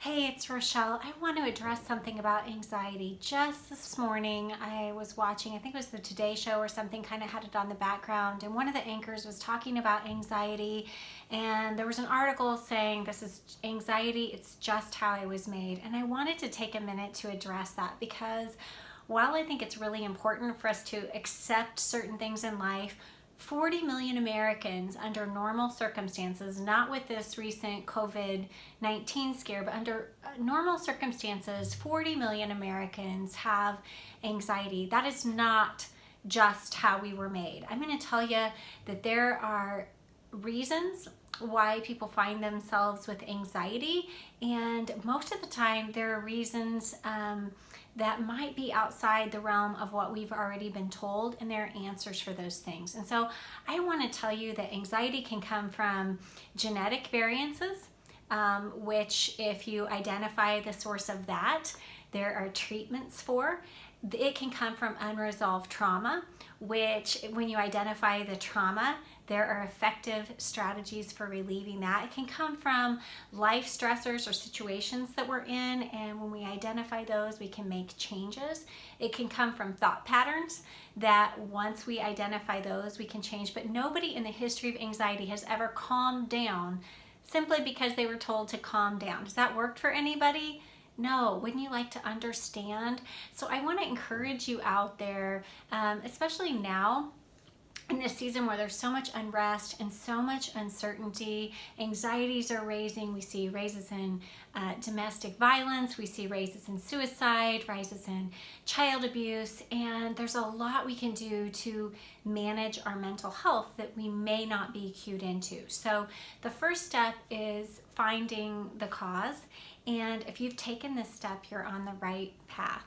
Hey, it's Rochelle. I want to address something about anxiety. Just this morning, I was watching, I think it was the Today Show or something, kind of had it on the background, and one of the anchors was talking about anxiety, and there was an article saying this is anxiety, it's just how I was made. And I wanted to take a minute to address that because while I think it's really important for us to accept certain things in life, 40 million Americans under normal circumstances, not with this recent COVID-19 scare, but under normal circumstances, 40 million Americans have anxiety. That is not just how we were made. I'm going to tell you that there are reasons why people find themselves with anxiety, and most of the time there are reasons that might be outside the realm of what we've already been told, and there are answers for those things. And so I want to tell you that anxiety can come from genetic variances, which if you identify the source of that, there are treatments for. It can come from unresolved trauma, which when you identify the trauma, there are effective strategies for relieving that. It can come from life stressors or situations that we're in, and when we identify those, we can make changes. It can come from thought patterns that once we identify those, we can change. But nobody in the history of anxiety has ever calmed down simply because they were told to calm down. Does that work for anybody? No. Wouldn't you like to understand? So I want to encourage you out there, especially now in this season where there's so much unrest and so much uncertainty. Anxieties are raising. We see raises in domestic violence. We see raises in suicide, rises in child abuse, and there's a lot we can do to manage our mental health that we may not be cued into. So the first step is finding the cause, and if you've taken this step, you're on the right path.